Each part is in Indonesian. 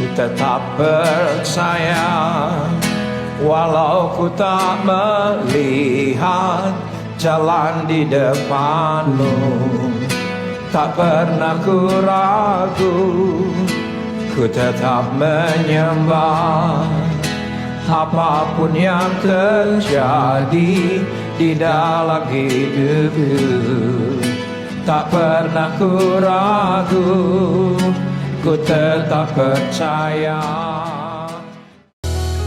ku tetap percaya, walau ku tak melihat jalan di depanmu. Tak pernah ku ragu, ku tetap menyembah. Apapun yang terjadi di dalam hidupku, tak pernah ku ragu, ku tetap percaya.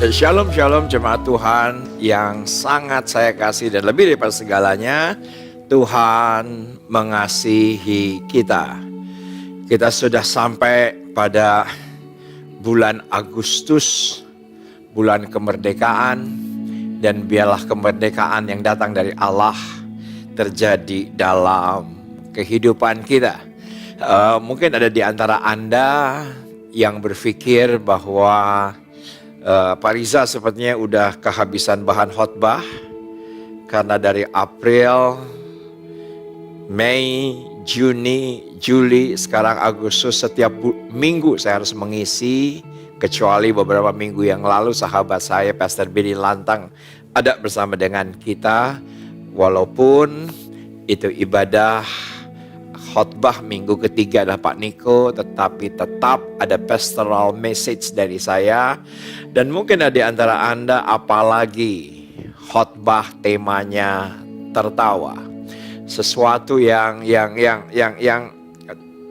Shalom shalom jemaat Tuhan yang sangat saya kasih, dan lebih daripada segalanya Tuhan mengasihi kita. Kita sudah sampai pada bulan Agustus, bulan kemerdekaan, dan biarlah kemerdekaan yang datang dari Allah terjadi dalam kehidupan kita. Mungkin ada di antara Anda yang berpikir bahwa Pak Riza sepertinya udah kehabisan bahan khotbah, karena dari April, Mei, Juni, Juli, sekarang Agustus, setiap minggu saya harus mengisi. Kecuali beberapa minggu yang lalu sahabat saya Pastor Billy Lantang ada bersama dengan kita. Walaupun itu ibadah khotbah minggu ketiga adalah Pak Niko, tetapi tetap ada pastoral message dari saya. Dan mungkin ada di antara Anda apalagi khotbah temanya tertawa. Sesuatu yang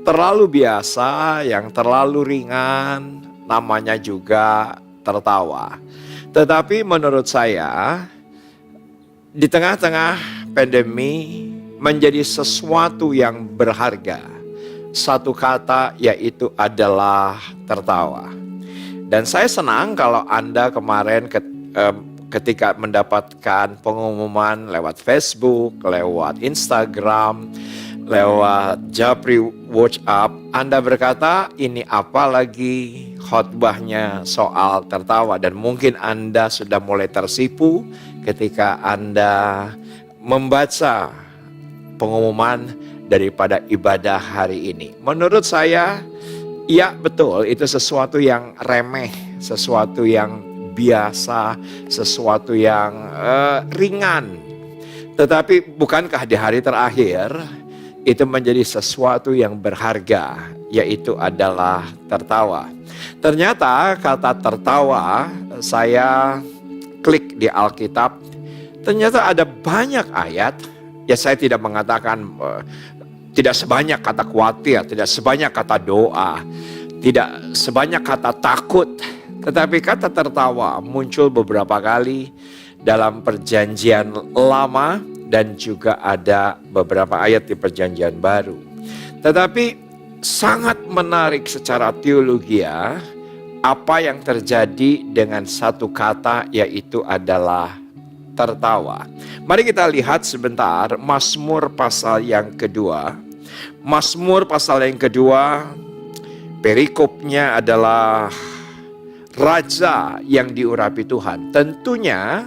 terlalu biasa, yang terlalu ringan, namanya juga tertawa. Tetapi menurut saya, di tengah-tengah pandemi menjadi sesuatu yang berharga. Satu kata, yaitu adalah tertawa. Dan saya senang kalau Anda kemarin ketika mendapatkan pengumuman lewat Facebook, lewat Instagram, lewat Japri WhatsApp, Anda berkata, ini apa lagi khotbahnya soal tertawa. Dan mungkin Anda sudah mulai tersipu ketika Anda membaca pengumuman daripada ibadah hari ini. Menurut saya, ya betul, itu sesuatu yang remeh, sesuatu yang biasa, sesuatu yang ringan. Tetapi bukankah di hari terakhir itu menjadi sesuatu yang berharga, yaitu adalah tertawa. Ternyata kata tertawa, saya klik di Alkitab, ternyata ada banyak ayat. Ya, saya tidak mengatakan tidak sebanyak kata khawatir, tidak sebanyak kata doa, tidak sebanyak kata takut. Tetapi kata tertawa muncul beberapa kali dalam perjanjian lama, dan juga ada beberapa ayat di perjanjian baru. Tetapi sangat menarik secara teologi apa yang terjadi dengan satu kata, yaitu adalah tertawa. Mari kita lihat sebentar Mazmur pasal yang kedua. Mazmur pasal yang kedua, perikopnya adalah raja yang diurapi Tuhan. Tentunya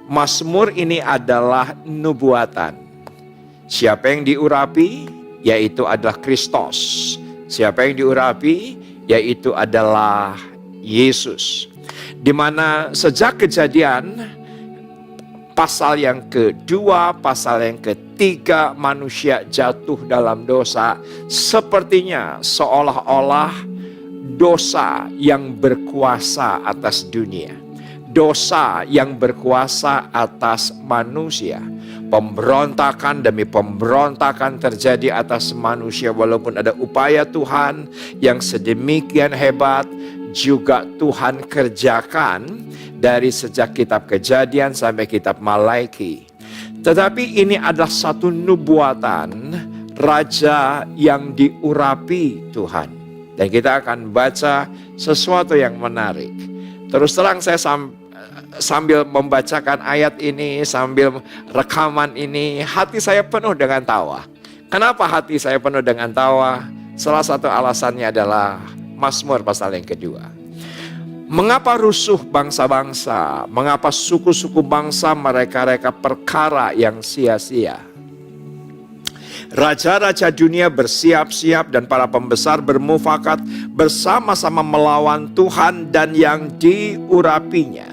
Mazmur ini adalah nubuatan. Siapa yang diurapi? Yaitu adalah Kristus. Siapa yang diurapi? Yaitu adalah Yesus. Di mana sejak Kejadian pasal yang kedua, pasal yang ketiga, manusia jatuh dalam dosa. Sepertinya seolah-olah dosa yang berkuasa atas dunia, dosa yang berkuasa atas manusia. Pemberontakan demi pemberontakan terjadi atas manusia, walaupun ada upaya Tuhan yang sedemikian hebat, juga Tuhan kerjakan dari sejak kitab Kejadian sampai kitab Malaiki. Tetapi ini adalah satu nubuatan raja yang diurapi Tuhan. Dan kita akan baca sesuatu yang menarik. Terus terang saya sambil membacakan ayat ini, sambil rekaman ini, hati saya penuh dengan tawa. Kenapa hati saya penuh dengan tawa? Salah satu alasannya adalah Mazmur pasal yang kedua. Mengapa rusuh bangsa-bangsa? Mengapa suku-suku bangsa mereka-reka perkara yang sia-sia? Raja-raja dunia bersiap-siap dan para pembesar bermufakat bersama-sama melawan Tuhan dan yang diurapinya.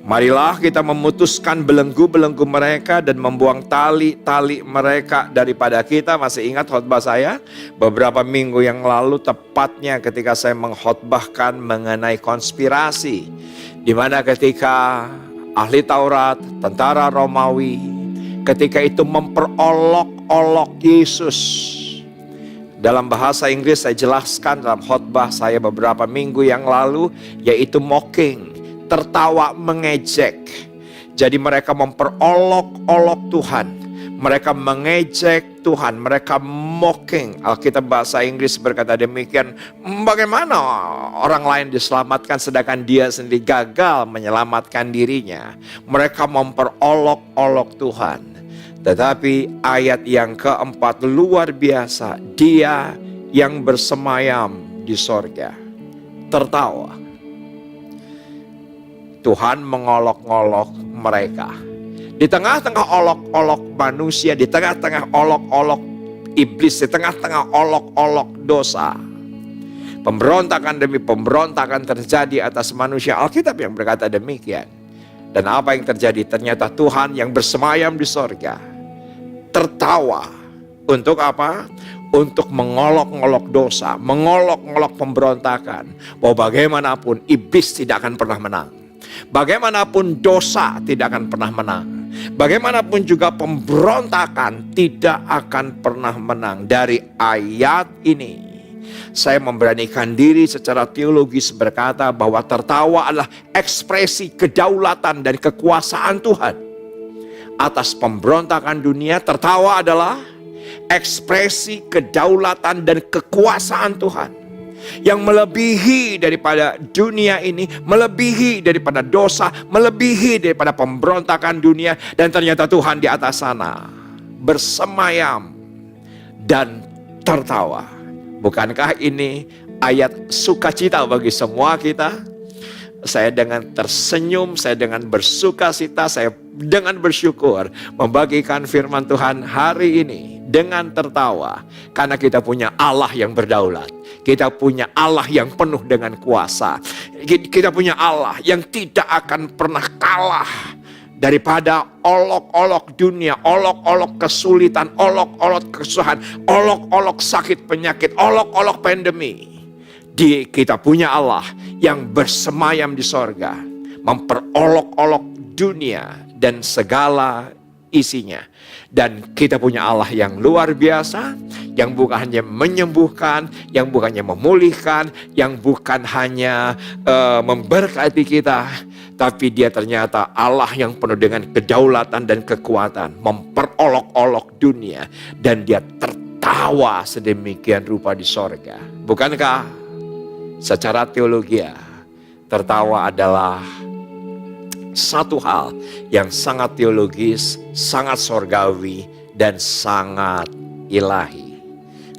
Marilah kita memutuskan belenggu-belenggu mereka dan membuang tali-tali mereka daripada kita. Masih ingat khotbah saya beberapa minggu yang lalu, tepatnya ketika saya mengkhotbahkan mengenai konspirasi, di mana ketika ahli Taurat, tentara Romawi, ketika itu memperolok-olok Yesus. Dalam bahasa Inggris saya jelaskan dalam khotbah saya beberapa minggu yang lalu, yaitu mocking, tertawa, mengejek. Jadi mereka memperolok-olok Tuhan, mereka mengejek Tuhan, mereka mocking. Alkitab bahasa Inggris berkata demikian, bagaimana orang lain diselamatkan sedangkan dia sendiri gagal menyelamatkan dirinya. Mereka memperolok-olok Tuhan. Tetapi ayat yang keempat luar biasa, dia yang bersemayam di sorga tertawa. Tuhan mengolok-olok mereka. Di tengah-tengah olok-olok manusia, di tengah-tengah olok-olok iblis, di tengah-tengah olok-olok dosa, pemberontakan demi pemberontakan terjadi atas manusia. Alkitab yang berkata demikian. Dan apa yang terjadi? Ternyata Tuhan yang bersemayam di sorga tertawa. Untuk apa? Untuk mengolok-olok dosa, mengolok-olok pemberontakan. Bahwa bagaimanapun iblis tidak akan pernah menang. Bagaimanapun dosa tidak akan pernah menang. Bagaimanapun juga pemberontakan tidak akan pernah menang. Dari ayat ini saya memberanikan diri secara teologis berkata bahwa tertawa adalah ekspresi kedaulatan dan kekuasaan Tuhan atas pemberontakan dunia. Tertawa adalah ekspresi kedaulatan dan kekuasaan Tuhan yang melebihi daripada dunia ini, melebihi daripada dosa, melebihi daripada pemberontakan dunia. Dan ternyata Tuhan di atas sana bersemayam dan tertawa. Bukankah ini ayat sukacita bagi semua kita? Saya dengan tersenyum, saya dengan bersukacita, saya dengan bersyukur membagikan firman Tuhan hari ini dengan tertawa. Karena kita punya Allah yang berdaulat. Kita punya Allah yang penuh dengan kuasa. Kita punya Allah yang tidak akan pernah kalah daripada olok-olok dunia, olok-olok kesulitan, olok-olok kesusahan, olok-olok sakit penyakit, olok-olok pandemi. Kita punya Allah yang bersemayam di sorga, memperolok-olok dunia dan segala isinya. Dan kita punya Allah yang luar biasa, yang bukan hanya menyembuhkan, yang bukan hanya memulihkan, yang bukan hanya memberkati kita, tapi dia ternyata Allah yang penuh dengan kedaulatan dan kekuatan, memperolok-olok dunia, dan dia tertawa sedemikian rupa di sorga. Bukankah secara teologi tertawa adalah satu hal yang sangat teologis, sangat sorgawi, dan sangat ilahi.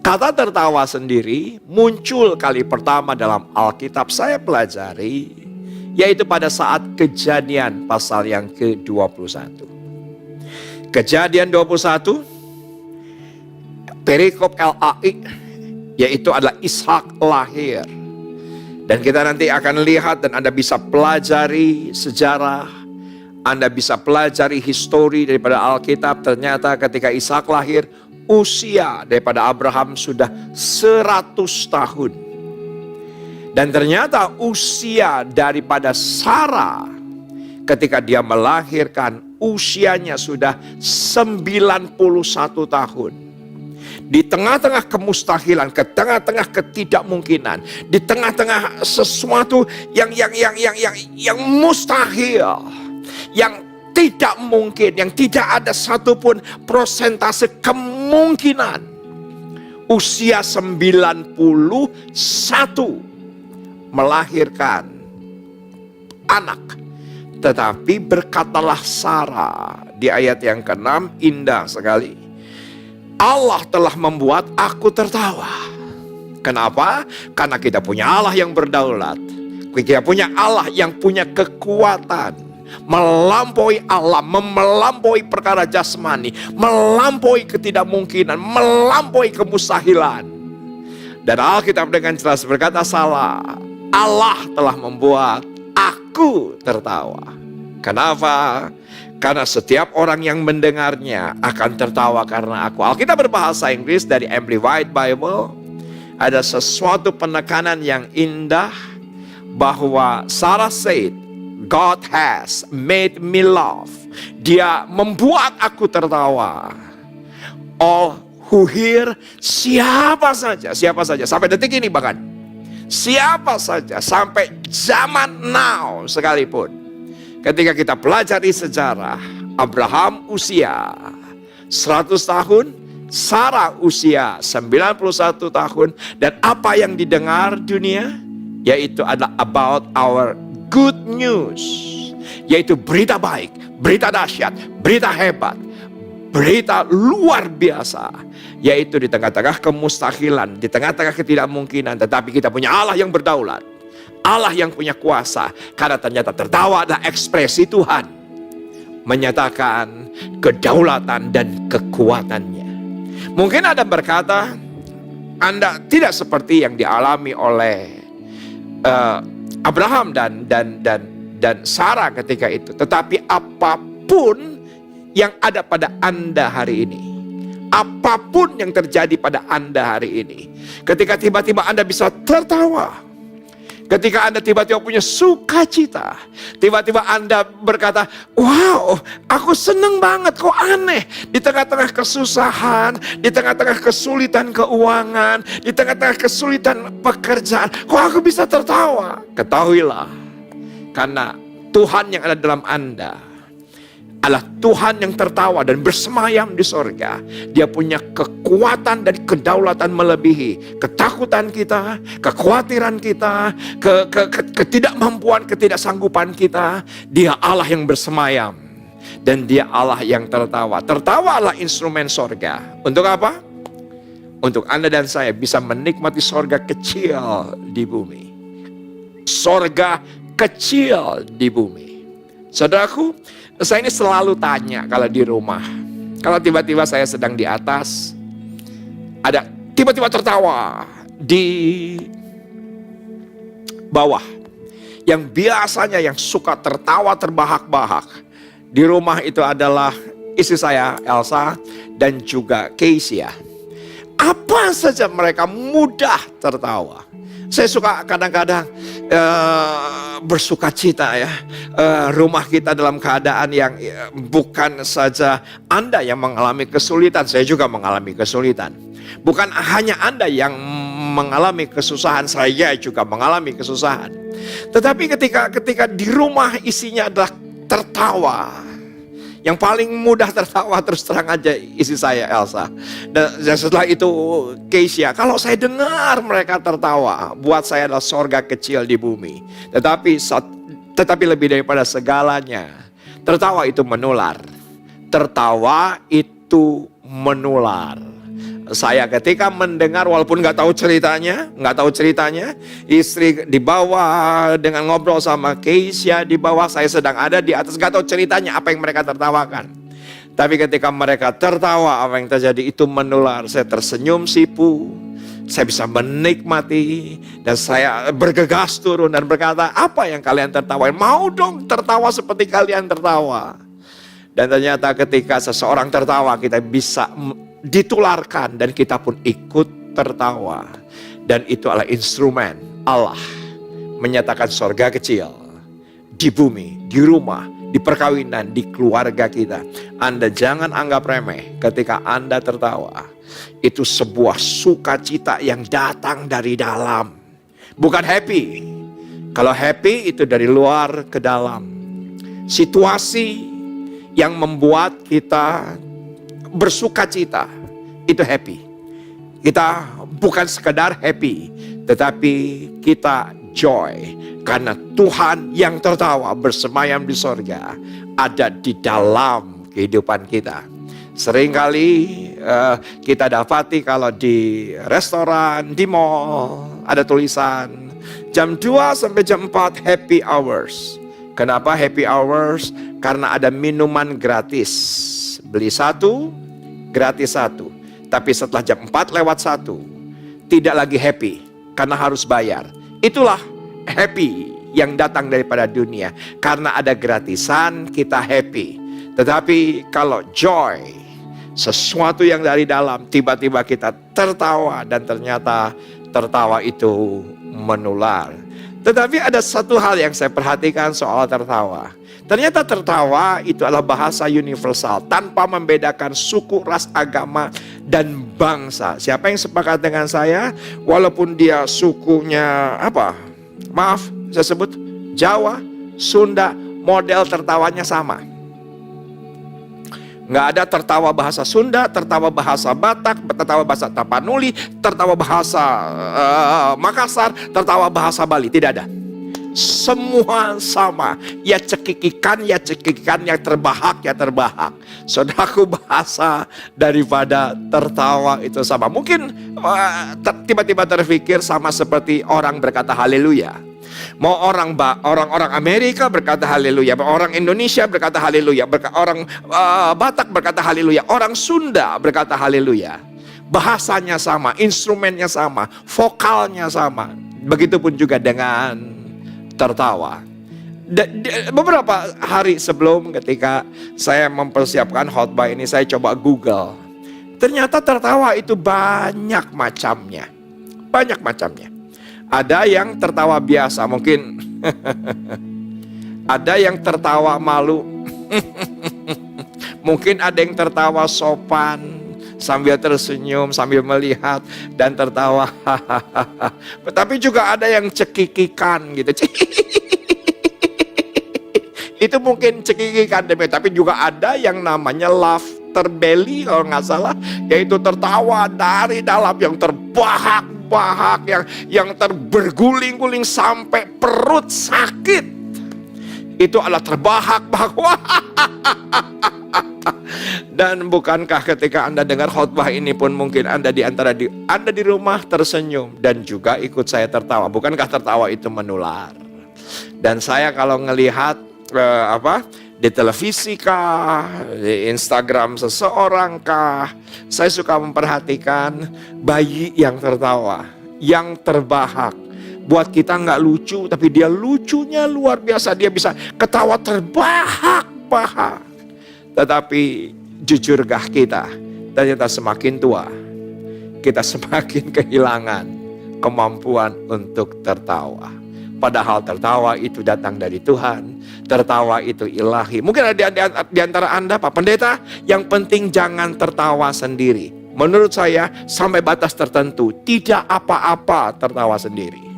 Kata tertawa sendiri muncul kali pertama dalam Alkitab saya pelajari, yaitu pada saat Kejadian pasal yang ke-21. Kejadian 21, perikop LAI, yaitu adalah Ishak lahir. Dan kita nanti akan lihat dan Anda bisa pelajari sejarah, Anda bisa pelajari histori daripada Alkitab. Ternyata ketika Ishak lahir, usia daripada Abraham sudah 100 tahun. Dan ternyata usia daripada Sarah ketika dia melahirkan, usianya sudah 91 tahun. Di tengah-tengah kemustahilan, ke tengah-tengah ketidakmungkinan, di tengah-tengah sesuatu yang mustahil, yang tidak mungkin, yang tidak ada satupun prosentase kemungkinan. Usia 91 melahirkan anak. Tetapi berkatalah Sarah di ayat yang ke-6, indah sekali. Allah telah membuat aku tertawa. Kenapa? Karena kita punya Allah yang berdaulat. Kita punya Allah yang punya kekuatan. melampaui alam, melampaui perkara jasmani, melampaui ketidakmungkinan, melampaui kemustahilan. Dan Alkitab dengan jelas berkata, salah, Allah telah membuat aku tertawa. Kenapa? Karena setiap orang yang mendengarnya akan tertawa karena aku. Alkitab berbahasa Inggris dari Amplified Bible, ada sesuatu penekanan yang indah bahwa Sarah said, God has made me laugh. Dia membuat aku tertawa. All who hear, siapa saja, sampai detik ini bahkan, siapa saja, sampai zaman now sekalipun. Ketika kita pelajari sejarah, Abraham usia 100 tahun, Sarah usia 91 tahun, dan apa yang didengar dunia, yaitu adalah about our good news, yaitu berita baik, berita dahsyat, berita hebat, berita luar biasa, yaitu di tengah-tengah kemustahilan, di tengah-tengah ketidakmungkinan, tetapi kita punya Allah yang berdaulat, Allah yang punya kuasa. Karena ternyata tertawa adalah ekspresi Tuhan menyatakan kedaulatan dan kekuatannya. Mungkin Anda berkata, Anda tidak seperti yang dialami oleh Abraham dan Sarah ketika itu. Tetapi apapun yang ada pada Anda hari ini, apapun yang terjadi pada Anda hari ini, ketika tiba-tiba Anda bisa tertawa, ketika Anda tiba-tiba punya sukacita, tiba-tiba Anda berkata, wow, aku seneng banget, kok aneh. Di tengah-tengah kesusahan, di tengah-tengah kesulitan keuangan, di tengah-tengah kesulitan pekerjaan, kok aku bisa tertawa? Ketahuilah, karena Tuhan yang ada dalam Anda adalah Tuhan yang tertawa dan bersemayam di sorga. Dia punya kekuatan dan kedaulatan melebihi ketakutan kita, kekhawatiran kita, ketidakmampuan, ketidaksanggupan kita. Dia Allah yang bersemayam dan dia Allah yang tertawa. Tertawa adalah instrumen sorga. Untuk apa? Untuk Anda dan saya bisa menikmati sorga kecil di bumi. Sorga kecil di bumi. Saudaraku, saya ini selalu tanya kalau di rumah, kalau tiba-tiba saya sedang di atas, ada tiba-tiba tertawa di bawah. Yang biasanya yang suka tertawa terbahak-bahak di rumah itu adalah istri saya Elsa dan juga Keisha. Apa saja mereka mudah tertawa. Saya suka kadang-kadang bersuka cita ya. Rumah kita dalam keadaan yang bukan saja Anda yang mengalami kesulitan, saya juga mengalami kesulitan. Bukan hanya Anda yang mengalami kesusahan, saya juga mengalami kesusahan. Tetapi ketika di rumah isinya adalah tertawa, yang paling mudah tertawa terus terang aja istri saya Elsa. Dan setelah itu Keisha. Kalau saya dengar mereka tertawa, buat saya adalah sorga kecil di bumi. Tetapi lebih daripada segalanya, tertawa itu menular. Tertawa itu menular. Saya ketika mendengar, walaupun nggak tahu ceritanya, istri di bawah dengan ngobrol sama Keisha di bawah, saya sedang ada di atas, nggak tahu ceritanya apa yang mereka tertawakan. Tapi ketika mereka tertawa, apa yang terjadi itu menular. Saya tersenyum sipu, saya bisa menikmati, dan saya bergegas turun dan berkata, apa yang kalian tertawain? Mau dong tertawa seperti kalian tertawa. Dan ternyata ketika seseorang tertawa, kita bisa ditularkan dan kita pun ikut tertawa. Dan itu adalah instrumen Allah menyatakan sorga kecil di bumi, di rumah, di perkawinan, di keluarga kita. Anda jangan anggap remeh ketika Anda tertawa. Itu sebuah sukacita yang datang dari dalam, bukan happy. Kalau happy itu dari luar ke dalam. Situasi yang membuat kita bersukacita itu happy. Kita bukan sekedar happy, tetapi kita joy. Karena Tuhan yang tertawa bersemayam di sorga ada di dalam kehidupan kita. Seringkali kita dapati kalau di restoran, di mall ada tulisan jam 2 sampai jam 4 happy hours. Kenapa happy hours? Karena ada minuman gratis. Beli satu, gratis satu. Tapi setelah jam 4:01, tidak lagi happy karena harus bayar. Itulah happy yang datang daripada dunia. Karena ada gratisan, kita happy. Tetapi kalau joy, sesuatu yang dari dalam, tiba-tiba kita tertawa, dan ternyata tertawa itu menular. Tetapi ada satu hal yang saya perhatikan soal tertawa. Ternyata tertawa itu adalah bahasa universal, tanpa membedakan suku, ras, agama, dan bangsa. Siapa yang sepakat dengan saya? Walaupun dia sukunya apa? Maaf, saya sebut Jawa, Sunda, model tertawanya sama. Nggak ada tertawa bahasa Sunda, tertawa bahasa Batak, tertawa bahasa Tapanuli, tertawa bahasa Makassar, tertawa bahasa Bali. Tidak ada. Semua sama. Ya cekikikan, yang terbahak, ya terbahak. Saudaraku, bahasa daripada tertawa itu sama. Mungkin tiba-tiba terpikir sama seperti orang berkata haleluya. Mau orang Amerika berkata haleluya, orang Indonesia berkata haleluya, orang Batak berkata haleluya, orang Sunda berkata haleluya. Bahasanya sama, instrumennya sama, vokalnya sama. Begitupun juga dengan tertawa. Beberapa hari sebelum, ketika saya mempersiapkan khotbah ini, saya coba Google. Ternyata tertawa itu banyak macamnya. Banyak macamnya. Ada yang tertawa biasa, mungkin ada yang tertawa malu. Mungkin ada yang tertawa sopan, sambil tersenyum, sambil melihat dan tertawa. Tapi juga ada yang cekikikan gitu. Itu mungkin cekikikan, tapi juga ada yang namanya laughter belly kalau nggak salah, yaitu tertawa dari dalam yang terbahak-bahak, yang berguling-guling sampai perut sakit. Itu adalah terbahak-bahak. Dan bukankah ketika Anda dengar khotbah ini pun mungkin Anda di rumah tersenyum dan juga ikut saya tertawa. Bukankah tertawa itu menular? Dan saya kalau ngelihat di televisi kah, di Instagram seseorang kah, saya suka memperhatikan bayi yang tertawa, yang terbahak. Buat kita nggak lucu, tapi dia lucunya luar biasa. Dia bisa ketawa terbahak-bahak. Tetapi jujurkah kita, ternyata semakin tua, kita semakin kehilangan kemampuan untuk tertawa. Padahal tertawa itu datang dari Tuhan, tertawa itu ilahi. Mungkin ada di antara Anda, Pak Pendeta, yang penting jangan tertawa sendiri. Menurut saya, sampai batas tertentu, tidak apa-apa tertawa sendiri.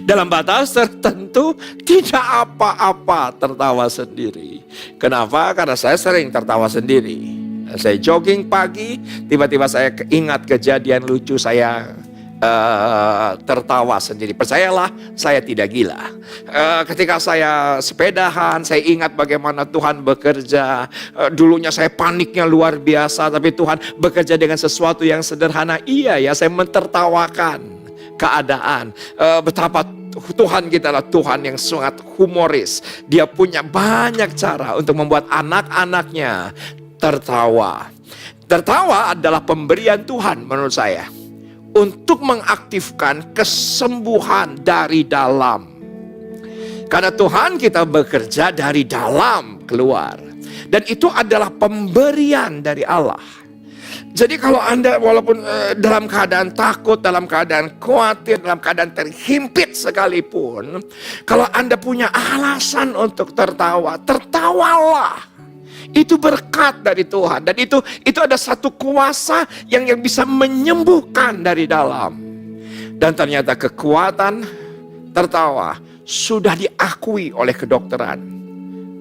Dalam batas tertentu, tidak apa-apa tertawa sendiri. Kenapa? Karena saya sering tertawa sendiri. Saya jogging pagi, tiba-tiba saya ingat kejadian lucu, saya tertawa sendiri. Percayalah, saya tidak gila. Ketika saya sepedahan, saya ingat bagaimana Tuhan bekerja. Dulunya saya paniknya luar biasa, tapi Tuhan bekerja dengan sesuatu yang sederhana. Iya ya, saya mentertawakan keadaan. Betapa Tuhan kita adalah Tuhan yang sangat humoris. Dia punya banyak cara untuk membuat anak-anaknya tertawa. Tertawa adalah pemberian Tuhan menurut saya, untuk mengaktifkan kesembuhan dari dalam. Karena Tuhan kita bekerja dari dalam keluar. Dan itu adalah pemberian dari Allah. Jadi kalau Anda walaupun dalam keadaan takut, dalam keadaan khawatir, dalam keadaan terhimpit sekalipun, kalau Anda punya alasan untuk tertawa, tertawalah. Itu berkat dari Tuhan. Dan itu ada satu kuasa yang bisa menyembuhkan dari dalam. Dan ternyata kekuatan tertawa sudah diakui oleh kedokteran.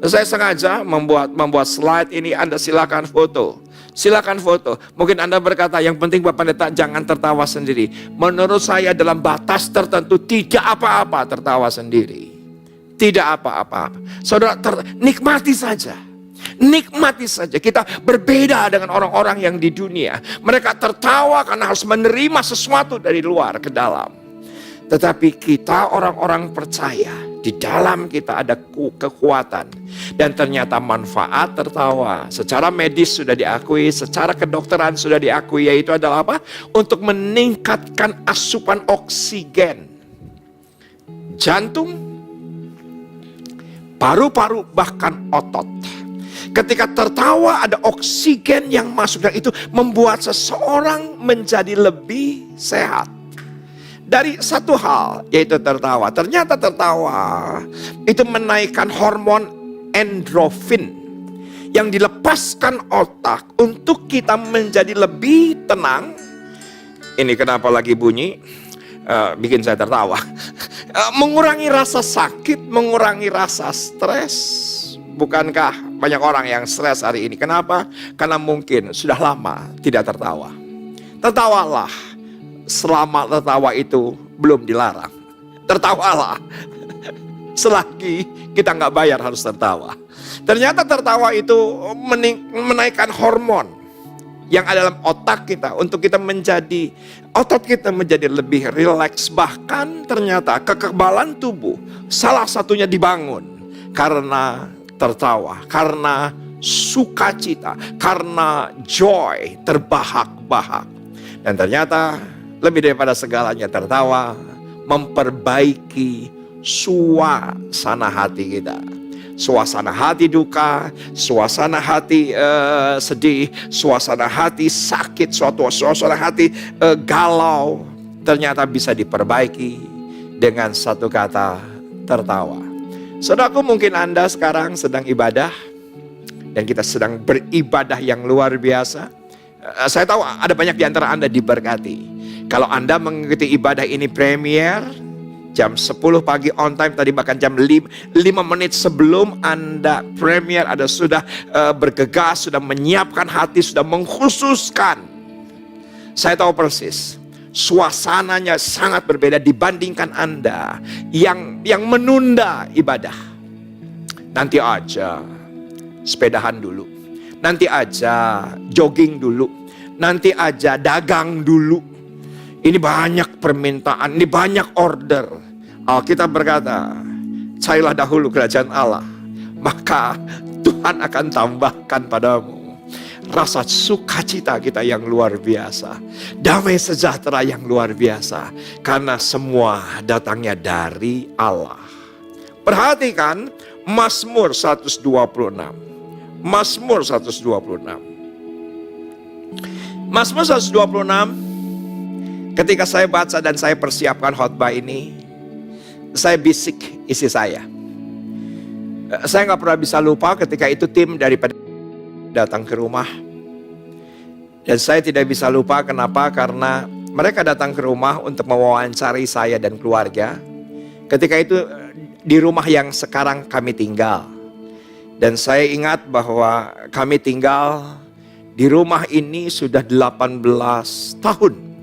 Saya sengaja membuat slide ini. Anda silakan foto. Silakan foto. Mungkin Anda berkata, yang penting Bapak Pendeta jangan tertawa sendiri. Menurut saya dalam batas tertentu tidak apa-apa tertawa sendiri. Tidak apa-apa. Saudara, nikmati saja. Nikmati saja. Kita berbeda dengan orang-orang yang di dunia. Mereka tertawa karena harus menerima sesuatu dari luar ke dalam. Tetapi kita orang-orang percaya Di dalam kita ada kekuatan. Dan ternyata manfaat tertawa secara medis sudah diakui, secara kedokteran sudah diakui, yaitu adalah apa? Untuk meningkatkan asupan oksigen. Jantung, paru-paru, bahkan otot. Ketika tertawa ada oksigen yang masuk, dan itu membuat seseorang menjadi lebih sehat. Dari satu hal, yaitu tertawa. Ternyata tertawa itu menaikkan hormon endorfin yang dilepaskan otak untuk kita menjadi lebih tenang. Ini kenapa lagi bunyi, bikin saya tertawa. Mengurangi rasa sakit, mengurangi rasa stres. Bukankah banyak orang yang stres hari ini? Kenapa? Karena mungkin sudah lama tidak tertawa. Tertawalah selama tertawa itu belum dilarang. Tertawalah selagi kita nggak bayar harus tertawa. Ternyata tertawa itu menaikkan hormon yang ada dalam otak kita untuk kita menjadi, otot kita menjadi lebih rileks. Bahkan ternyata kekebalan tubuh salah satunya dibangun karena tertawa, karena sukacita, karena joy, terbahak-bahak. Dan ternyata lebih daripada segalanya, tertawa memperbaiki suasana hati kita. Suasana hati duka, suasana hati sedih, suasana hati sakit, suasana hati galau, ternyata bisa diperbaiki dengan satu kata, tertawa. Saudaraku, mungkin Anda sekarang sedang ibadah dan kita sedang beribadah yang luar biasa. Saya tahu ada banyak di antara Anda diberkati. Kalau Anda mengikuti ibadah ini premier, jam 10 pagi on time, tadi bahkan jam 5 menit sebelum Anda premier, Anda sudah bergegas, sudah menyiapkan hati, sudah mengkhususkan. Saya tahu persis, suasananya sangat berbeda dibandingkan Anda yang menunda ibadah. Nanti aja sepedahan dulu, nanti aja jogging dulu, nanti aja dagang dulu. Ini banyak permintaan, ini banyak order. Alkitab berkata, carilah dahulu kerajaan Allah, maka Tuhan akan tambahkan padamu rasa sukacita kita yang luar biasa, damai sejahtera yang luar biasa, karena semua datangnya dari Allah. Perhatikan Mazmur 126. Mazmur 126. Mazmur 126. Ketika saya baca dan saya persiapkan khotbah ini, saya bisik isi saya. Saya nggak pernah bisa lupa ketika itu tim daripada datang ke rumah. Dan saya tidak bisa lupa kenapa, karena mereka datang ke rumah untuk mewawancari saya dan keluarga. Ketika itu di rumah yang sekarang kami tinggal. Dan saya ingat bahwa kami tinggal di rumah ini sudah 18 tahun.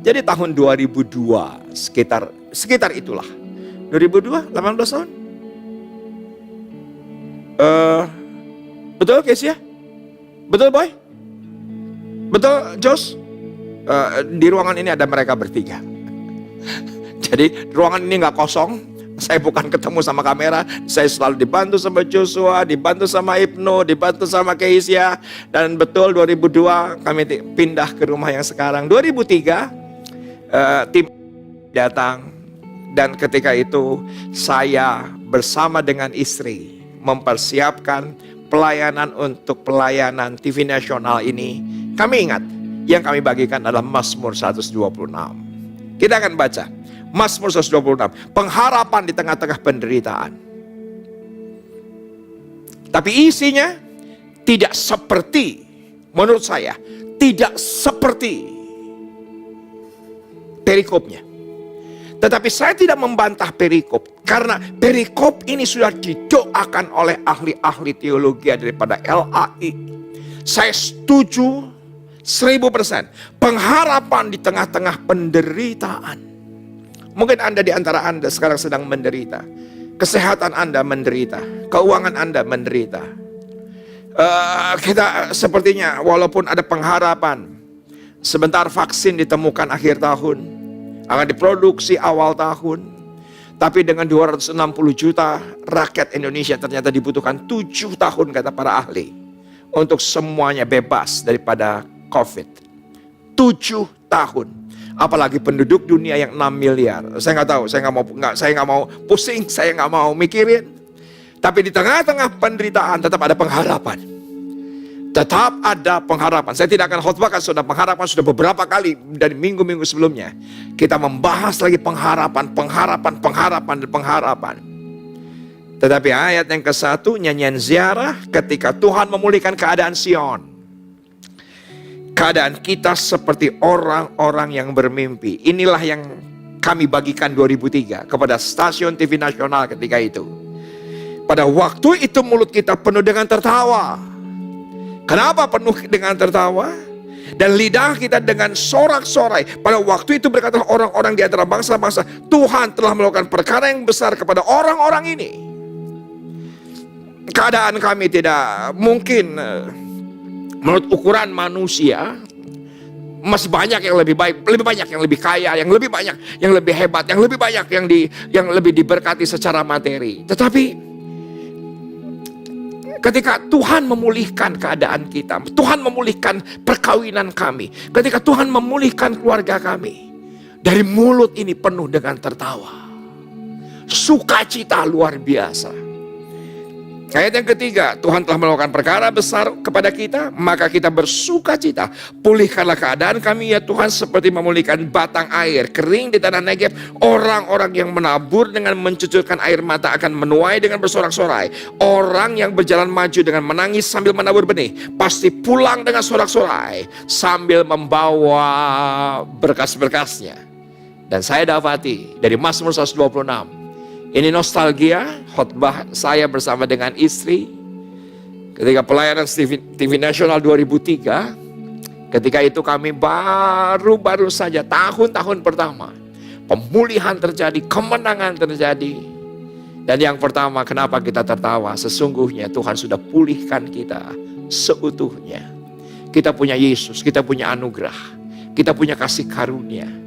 Jadi tahun 2002, sekitar itulah. 2002, 18 tahun. Betul Kesia? Betul Boy? Betul Jos? Di ruangan ini ada mereka bertiga. Jadi ruangan ini gak kosong. Saya bukan ketemu sama kamera. Saya selalu dibantu sama Joshua, dibantu sama Ibnu, dibantu sama Keisia. Dan betul 2002 kami pindah ke rumah yang sekarang. 2003 tim datang, dan ketika itu saya bersama dengan istri mempersiapkan pelayanan untuk pelayanan TV nasional ini. Kami ingat yang kami bagikan adalah Mazmur 126. Kita akan baca Mazmur 126, pengharapan di tengah-tengah penderitaan. Tapi isinya tidak seperti, menurut saya, tidak seperti perikopnya. Tetapi saya tidak membantah perikop, karena perikop ini sudah didoakan oleh ahli-ahli teologi daripada LAI. Saya setuju 1000%. Pengharapan di tengah-tengah penderitaan. Mungkin Anda di antara Anda sekarang sedang menderita. Kesehatan Anda menderita, keuangan Anda menderita. Kita sepertinya walaupun ada pengharapan, sebentar vaksin ditemukan akhir tahun, akan diproduksi awal tahun. Tapi dengan 260 juta rakyat Indonesia ternyata dibutuhkan 7 tahun kata para ahli untuk semuanya bebas daripada COVID. 7 tahun. Apalagi penduduk dunia yang 6 miliar. Saya nggak tahu, saya nggak mau pusing, saya nggak mau mikirin. Tapi di tengah-tengah penderitaan tetap ada pengharapan. Tetap ada pengharapan. Saya tidak akan khotbahkan sudah pengharapan sudah beberapa kali dari minggu-minggu sebelumnya. Kita membahas lagi pengharapan. Tetapi ayat yang ke-1 nyanyian ziarah ketika Tuhan memulihkan keadaan Sion. Keadaan kita seperti orang-orang yang bermimpi. Inilah yang kami bagikan 2003 kepada stasiun TV nasional ketika itu. Pada waktu itu mulut kita penuh dengan tertawa. Kenapa penuh dengan tertawa? Dan lidah kita dengan sorak-sorai. Pada waktu itu berkata orang-orang di antara bangsa-bangsa, Tuhan telah melakukan perkara yang besar kepada orang-orang ini. Keadaan kami tidak mungkin menurut ukuran manusia. Masih banyak yang lebih baik, lebih banyak yang lebih kaya, yang lebih banyak, yang lebih hebat, yang lebih banyak yang lebih diberkati secara materi. Tetapi ketika Tuhan memulihkan keadaan kita, Tuhan memulihkan perkawinan kami, ketika Tuhan memulihkan keluarga kami, dari mulut ini penuh dengan tertawa, sukacita luar biasa. Ayat yang ketiga, Tuhan telah melakukan perkara besar kepada kita, maka kita bersukacita. Pulihkanlah keadaan kami ya Tuhan, seperti memulihkan batang air kering di tanah Negeb. Orang-orang yang menabur dengan mencucurkan air mata akan menuai dengan bersorak-sorai. Orang yang berjalan maju dengan menangis sambil menabur benih, pasti pulang dengan sorak-sorai sambil membawa berkas-berkasnya. Dan saya dapati dari Mazmur 126, ini nostalgia khotbah saya bersama dengan istri ketika pelayanan TV Nasional 2003. Ketika itu kami baru saja tahun-tahun pertama, pemulihan terjadi, kemenangan terjadi. Dan yang pertama, kenapa kita tertawa? Sesungguhnya Tuhan sudah pulihkan kita seutuhnya. Kita punya Yesus, kita punya anugerah, kita punya kasih karunia.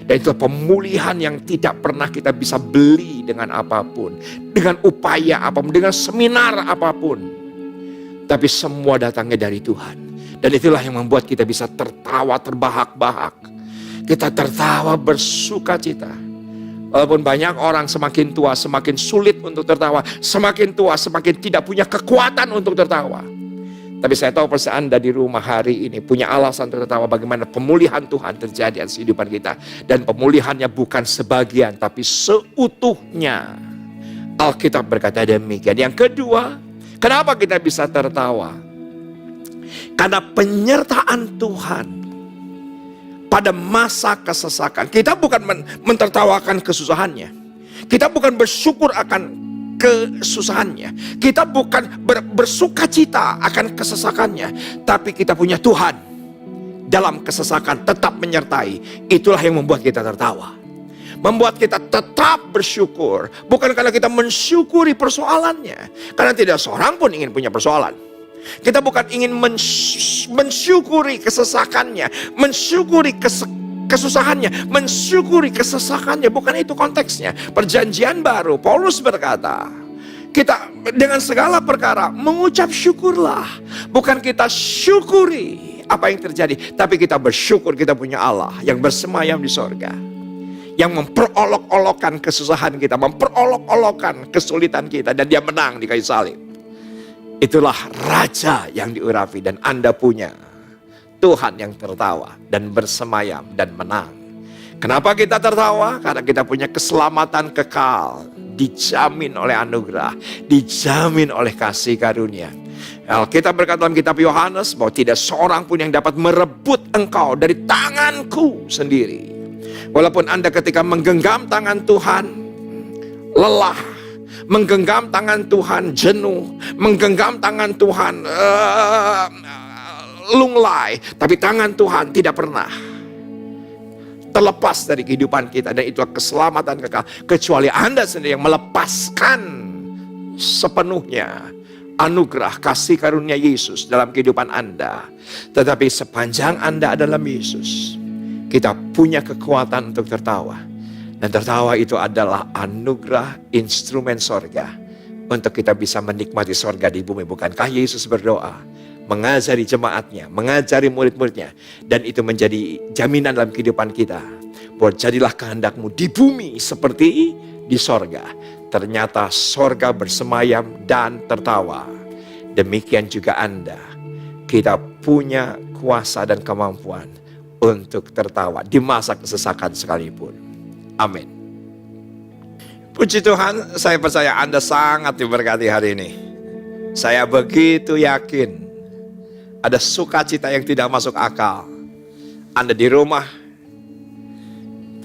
Dan itu pemulihan yang tidak pernah kita bisa beli dengan apapun, dengan upaya apapun, dengan seminar apapun. Tapi semua datangnya dari Tuhan. Dan itulah yang membuat kita bisa tertawa terbahak-bahak. Kita tertawa bersukacita. Walaupun banyak orang semakin tua semakin sulit untuk tertawa, semakin tua semakin tidak punya kekuatan untuk tertawa. Tapi saya tahu pasti Anda di rumah hari ini punya alasan untuk tertawa bagaimana pemulihan Tuhan terjadi atas kehidupan kita. Dan pemulihannya bukan sebagian tapi seutuhnya. Alkitab berkata demikian. Yang kedua, kenapa kita bisa tertawa? Karena penyertaan Tuhan pada masa kesesakan. Kita bukan mentertawakan kesusahannya. Kita bukan bersyukur akan kesusahannya. Kita bukan bersukacita akan kesesakannya, tapi kita punya Tuhan dalam kesesakan tetap menyertai. Itulah yang membuat kita tertawa, membuat kita tetap bersyukur. Bukan karena kita mensyukuri persoalannya, karena tidak seorang pun ingin punya persoalan. Kita bukan ingin mensyukuri kesesakannya, mensyukuri kesusahannya, mensyukuri kesesakannya. Bukan itu konteksnya. Perjanjian baru, Paulus berkata, kita dengan segala perkara mengucap syukurlah. Bukan kita syukuri apa yang terjadi, tapi kita bersyukur kita punya Allah yang bersemayam di sorga, yang memperolok-olokkan kesusahan kita, memperolok-olokkan kesulitan kita, dan dia menang di kayu salib. Itulah Raja yang diurapi, dan Anda punya Tuhan yang tertawa dan bersemayam dan menang. Kenapa kita tertawa? Karena kita punya keselamatan kekal, dijamin oleh anugerah, dijamin oleh kasih karunia. Kita berkata dalam kitab Yohanes bahwa tidak seorang pun yang dapat merebut engkau dari tanganku sendiri. Walaupun Anda ketika menggenggam tangan Tuhan lelah, menggenggam tangan Tuhan jenuh, menggenggam tangan Tuhan lunglai, tapi tangan Tuhan tidak pernah terlepas dari kehidupan kita. Dan itulah keselamatan kekal. Kecuali Anda sendiri yang melepaskan sepenuhnya anugerah kasih karunia Yesus dalam kehidupan Anda. Tetapi sepanjang Anda adalah Yesus, kita punya kekuatan untuk tertawa. Dan tertawa itu adalah anugerah instrumen sorga untuk kita bisa menikmati sorga di bumi. Bukankah Yesus berdoa, mengajari jemaatnya, mengajari murid-muridnya, dan itu menjadi jaminan dalam kehidupan kita, bahwa jadilah kehendakmu di bumi seperti di sorga. Ternyata sorga bersemayam dan tertawa. Demikian juga Anda, kita punya kuasa dan kemampuan untuk tertawa di masa kesesakan sekalipun. Amin. Puji Tuhan, saya percaya Anda sangat diberkati hari ini. Saya begitu yakin ada sukacita yang tidak masuk akal. Anda di rumah,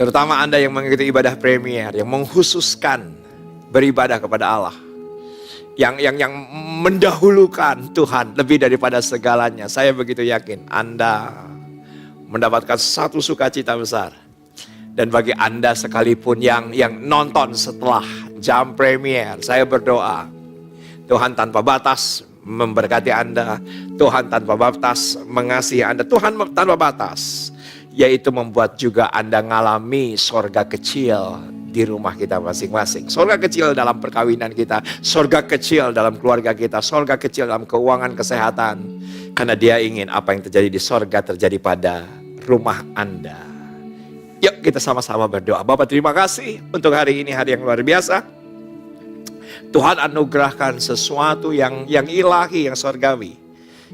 terutama Anda yang mengikuti ibadah premier, yang menghususkan beribadah kepada Allah, yang mendahulukan Tuhan lebih daripada segalanya. Saya begitu yakin Anda mendapatkan satu sukacita besar. Dan bagi Anda sekalipun yang nonton setelah jam premier, saya berdoa, Tuhan tanpa batas memberkati Anda, Tuhan tanpa batas mengasihi Anda, Tuhan tanpa batas, yaitu membuat juga Anda ngalami sorga kecil di rumah kita masing-masing. Sorga kecil dalam perkawinan kita, sorga kecil dalam keluarga kita, sorga kecil dalam keuangan, kesehatan. Karena Dia ingin apa yang terjadi di sorga terjadi pada rumah Anda. Yuk kita sama-sama berdoa. Bapak, terima kasih untuk hari ini, hari yang luar biasa. Tuhan anugerahkan sesuatu yang ilahi, yang sorgawi,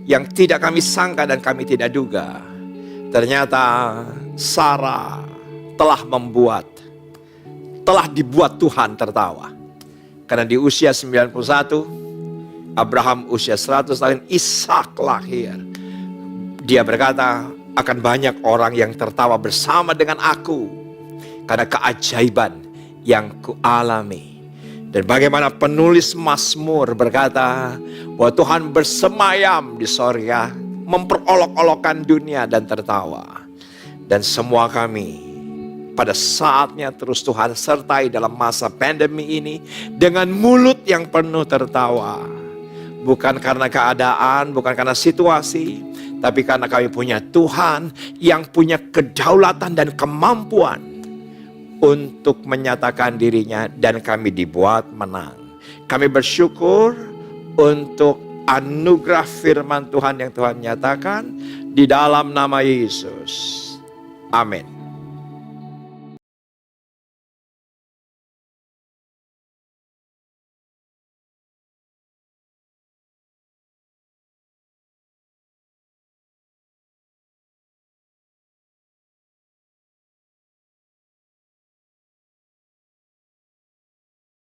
yang tidak kami sangka dan kami tidak duga. Ternyata Sarah telah dibuat Tuhan tertawa. Karena di usia 91, Abraham usia 100 tahun, Ishak lahir. Dia berkata, akan banyak orang yang tertawa bersama dengan aku karena keajaiban yang kualami. Dan bagaimana penulis Mazmur berkata bahwa Tuhan bersemayam di sorga, memperolok-olokkan dunia dan tertawa. Dan semua kami pada saatnya terus Tuhan sertai dalam masa pandemi ini dengan mulut yang penuh tertawa. Bukan karena keadaan, bukan karena situasi, tapi karena kami punya Tuhan yang punya kedaulatan dan kemampuan untuk menyatakan dirinya, dan kami dibuat menang. Kami bersyukur untuk anugerah firman Tuhan yang Tuhan nyatakan di dalam nama Yesus. Amin.